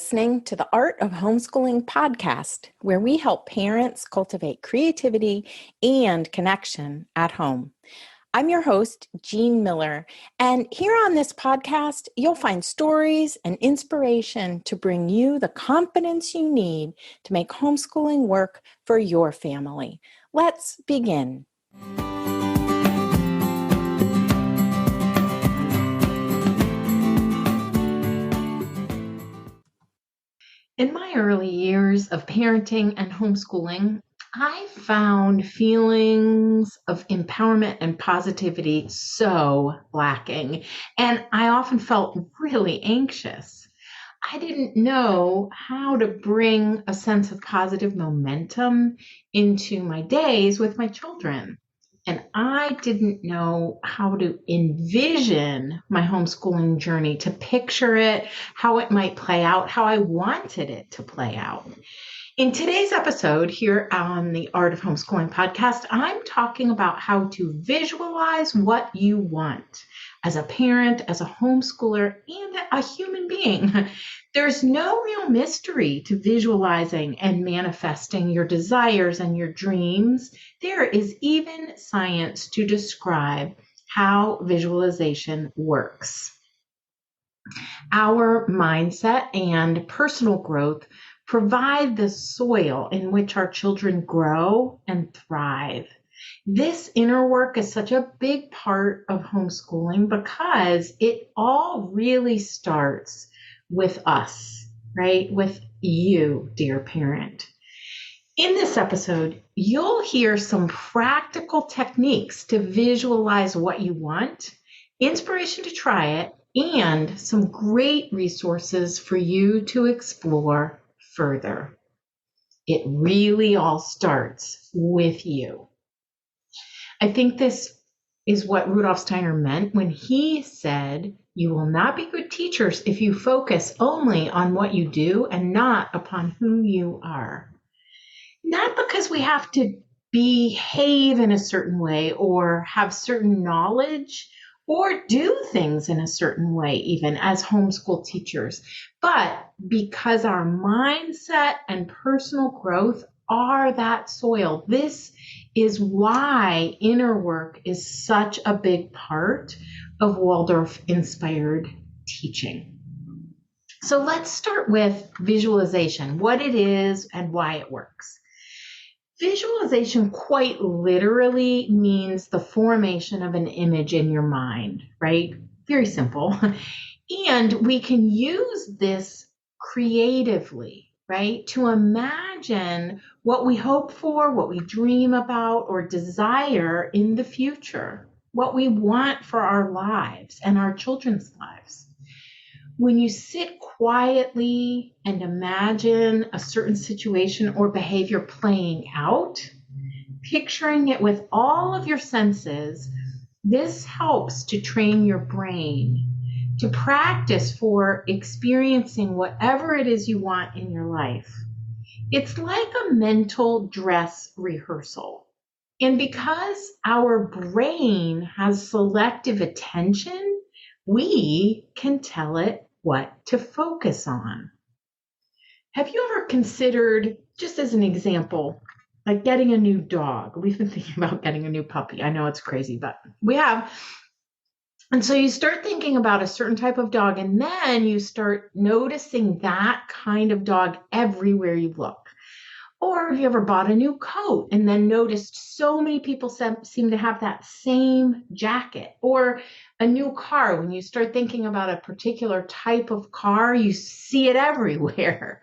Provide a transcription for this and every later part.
listening to the Art of Homeschooling podcast, where we help parents cultivate creativity and connection at home. I'm your host, Jean Miller, and here on this podcast, you'll find stories and inspiration to bring you the confidence you need to make homeschooling work for your family. Let's begin. In my early years of parenting and homeschooling, I found feelings of empowerment and positivity so lacking, and I often felt really anxious. I didn't know how to bring a sense of positive momentum into my days with my children. And I didn't know how to envision my homeschooling journey, to picture it, how it might play out, how I wanted it to play out. In today's episode here on the Art of Homeschooling podcast, I'm talking about how to visualize what you want as a parent, as a homeschooler, and a human being. There's no real mystery to visualizing and manifesting your desires and your dreams. There is even science to describe how visualization works. Our mindset and personal growth provide the soil in which our children grow and thrive. This inner work is such a big part of homeschooling because it all really starts with us, right? With you, dear parent. In this episode, you'll hear some practical techniques to visualize what you want, inspiration to try it, and some great resources for you to explore further. It really all starts with you. I think this is what Rudolf Steiner meant when he said, "You will not be good teachers if you focus only on what you do and not upon who you are." Not because we have to behave in a certain way or have certain knowledge or do things in a certain way, even as homeschool teachers, but because our mindset and personal growth are that soil. This is why inner work is such a big part of Waldorf-Inspired teaching. So let's start with visualization, what it is and why it works. Visualization quite literally means the formation of an image in your mind, right? Very simple. And we can use this creatively, right? To imagine what we hope for, what we dream about or desire in the future, what we want for our lives and our children's lives. When you sit quietly and imagine a certain situation or behavior playing out, picturing it with all of your senses, this helps to train your brain to practice for experiencing whatever it is you want in your life. It's like a mental dress rehearsal. And because our brain has selective attention, we can tell it what to focus on. Have you ever considered, just as an example, like getting a new dog? We've been thinking about getting a new puppy. I know it's crazy, but we have. And so you start thinking about a certain type of dog, and then you start noticing that kind of dog everywhere you look. Or have you ever bought a new coat and then noticed so many people seem to have that same jacket? Or a new car, when you start thinking about a particular type of car, you see it everywhere.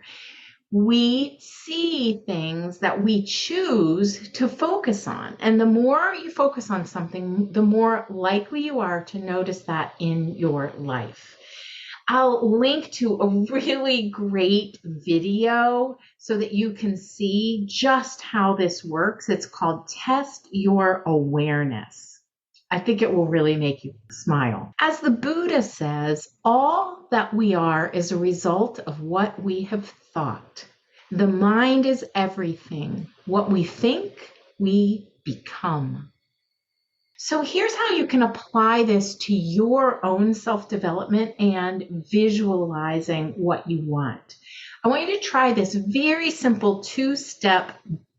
We see things that we choose to focus on. And the more you focus on something, the more likely you are to notice that in your life. I'll link to a really great video so that you can see just how this works. It's called Test Your Awareness. I think it will really make you smile. As the Buddha says, all that we are is a result of what we have thought. The mind is everything. What we think, we become. So here's how you can apply this to your own self-development and visualizing what you want. I want you to try this very simple 2-step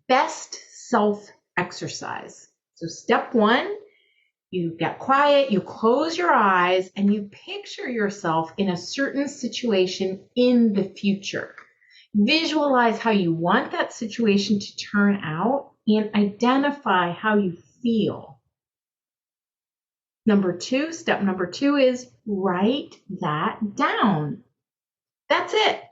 best self exercise. So step 1, you get quiet, you close your eyes, and you picture yourself in a certain situation in the future. Visualize how you want that situation to turn out and identify how you feel. Step number 2 is write that down. That's it.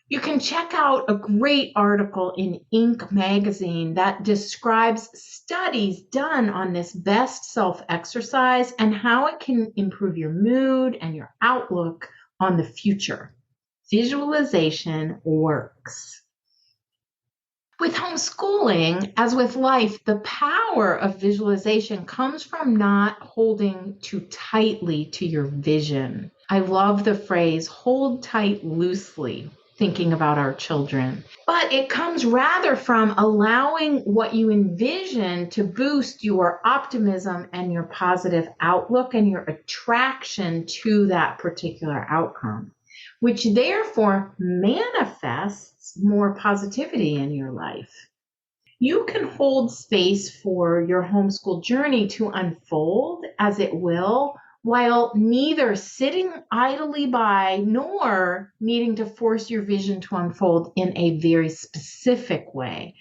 You can check out a great article in Inc. magazine that describes studies done on this best self exercise and how it can improve your mood and your outlook on the future. Visualization works. With homeschooling, as with life, the power of visualization comes from not holding too tightly to your vision. I love the phrase, hold tight loosely, thinking about our children. But it comes rather from allowing what you envision to boost your optimism and your positive outlook and your attraction to that particular outcome, which therefore manifests more positivity in your life. You can hold space for your homeschool journey to unfold as it will, while neither sitting idly by nor needing to force your vision to unfold in a very specific way.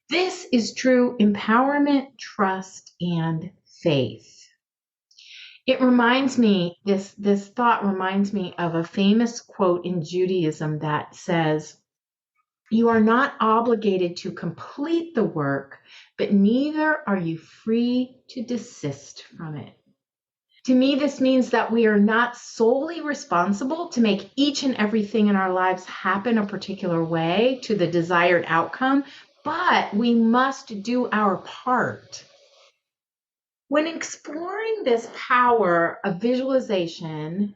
This is true empowerment, trust, and faith. It reminds me, this thought reminds me of a famous quote in Judaism that says, "You are not obligated to complete the work, but neither are you free to desist from it." To me, this means that we are not solely responsible to make each and everything in our lives happen a particular way to the desired outcome, but we must do our part. When exploring this power of visualization,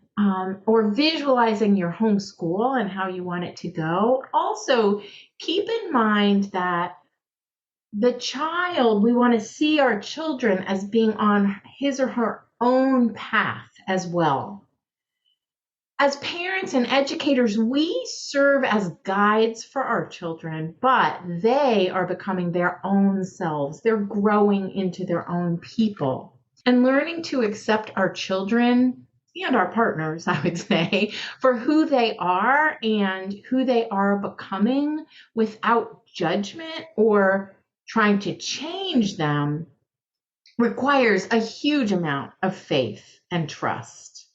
or visualizing your homeschool and how you want it to go, also keep in mind that we want to see our children as being on his or her own path as well. As parents and educators, we serve as guides for our children, but they are becoming their own selves. They're growing into their own people. And learning to accept our children and our partners, I would say, for who they are and who they are becoming without judgment or trying to change them requires a huge amount of faith and trust.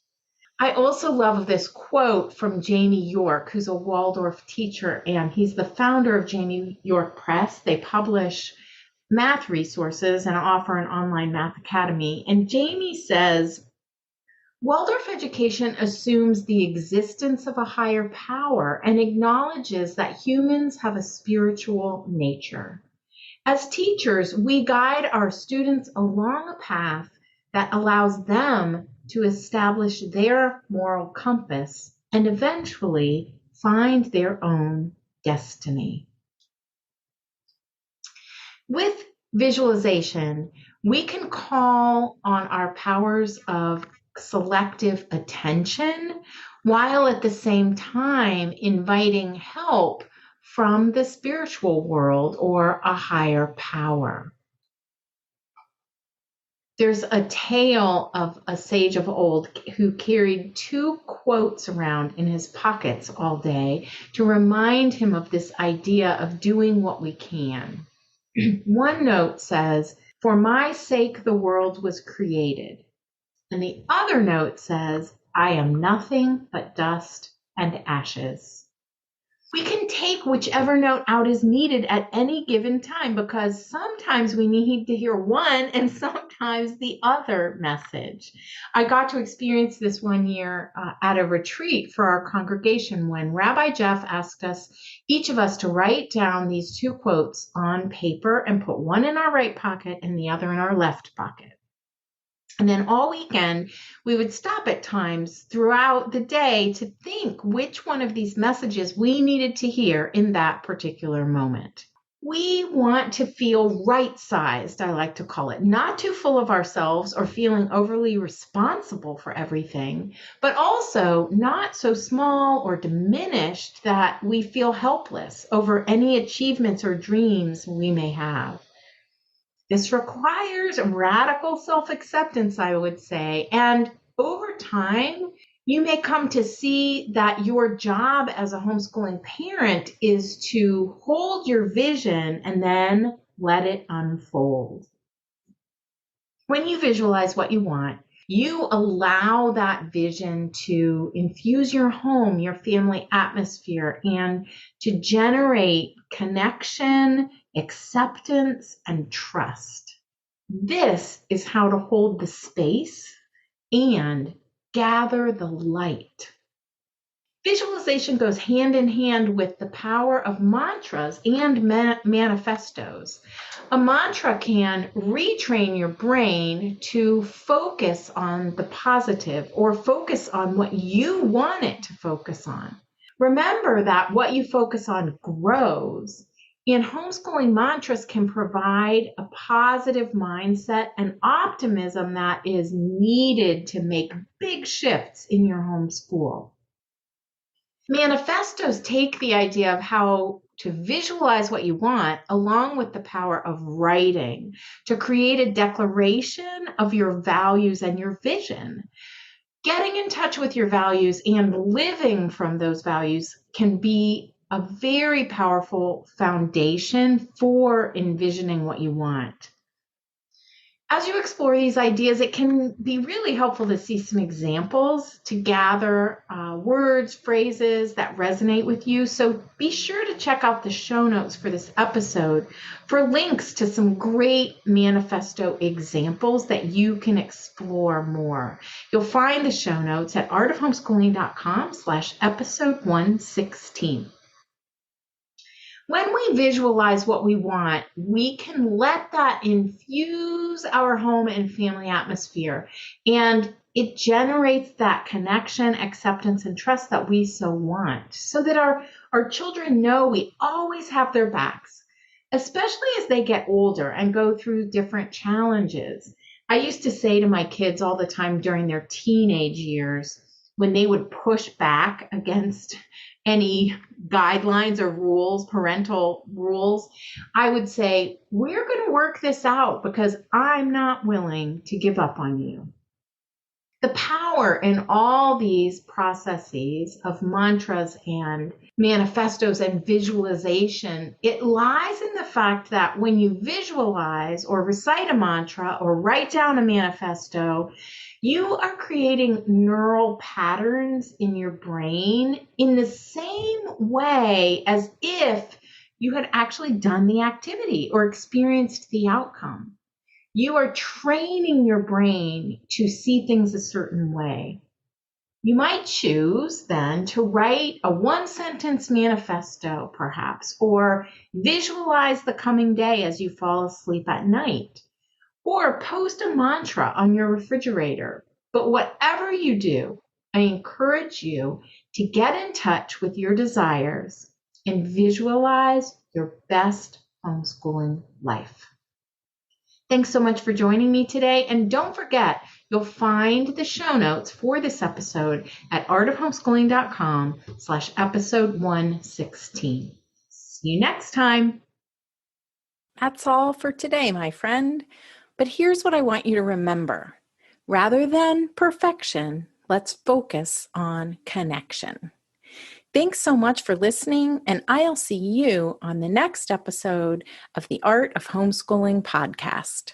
I also love this quote from Jamie York, who's a Waldorf teacher, and he's the founder of Jamie York Press. They publish math resources and offer an online math academy. And Jamie says, Waldorf education assumes the existence of a higher power and acknowledges that humans have a spiritual nature. As teachers, we guide our students along a path that allows them to establish their moral compass and eventually find their own destiny. With visualization, we can call on our powers of selective attention while at the same time inviting help from the spiritual world or a higher power. There's a tale of a sage of old who carried 2 quotes around in his pockets all day to remind him of this idea of doing what we can. One note says, "For my sake the world was created." And the other note says, "I am nothing but dust and ashes." We can take whichever note out is needed at any given time because sometimes we need to hear one and sometimes the other message. I got to experience this one year at a retreat for our congregation when Rabbi Jeff asked us, each of us, to write down these 2 quotes on paper and put one in our right pocket and the other in our left pocket. And then all weekend, we would stop at times throughout the day to think which one of these messages we needed to hear in that particular moment. We want to feel right-sized, I like to call it, not too full of ourselves or feeling overly responsible for everything, but also not so small or diminished that we feel helpless over any achievements or dreams we may have. This requires radical self-acceptance, I would say, and over time, you may come to see that your job as a homeschooling parent is to hold your vision and then let it unfold. When you visualize what you want, you allow that vision to infuse your home, your family atmosphere, and to generate connection, acceptance, and trust. This is how to hold the space and gather the light. Visualization goes hand in hand with the power of mantras and manifestos. A mantra can retrain your brain to focus on the positive or focus on what you want it to focus on. Remember that what you focus on grows, and homeschooling mantras can provide a positive mindset and optimism that is needed to make big shifts in your homeschool. Manifestos take the idea of how to visualize what you want, along with the power of writing, to create a declaration of your values and your vision. Getting in touch with your values and living from those values can be a very powerful foundation for envisioning what you want. As you explore these ideas, it can be really helpful to see some examples to gather words, phrases that resonate with you. So be sure to check out the show notes for this episode for links to some great manifesto examples that you can explore more. You'll find the show notes at artofhomeschooling.com/episode 116. When we visualize what we want, we can let that infuse our home and family atmosphere, and it generates that connection, acceptance, and trust that we so want, so that our children know we always have their backs, especially as they get older and go through different challenges. I used to say to my kids all the time during their teenage years, when they would push back against any guidelines or rules, parental rules, I would say, we're going to work this out because I'm not willing to give up on you. The power in all these processes of mantras and manifestos and visualization, it lies in the fact that when you visualize or recite a mantra or write down a manifesto, you are creating neural patterns in your brain in the same way as if you had actually done the activity or experienced the outcome. You are training your brain to see things a certain way. You might choose then to write a one-sentence manifesto, perhaps, or visualize the coming day as you fall asleep at night, or post a mantra on your refrigerator. But whatever you do, I encourage you to get in touch with your desires and visualize your best homeschooling life. Thanks so much for joining me today. And don't forget, you'll find the show notes for this episode at artofhomeschooling.com/episode 116. See you next time. That's all for today, my friend. But here's what I want you to remember. Rather than perfection, let's focus on connection. Thanks so much for listening, and I'll see you on the next episode of the Art of Homeschooling podcast.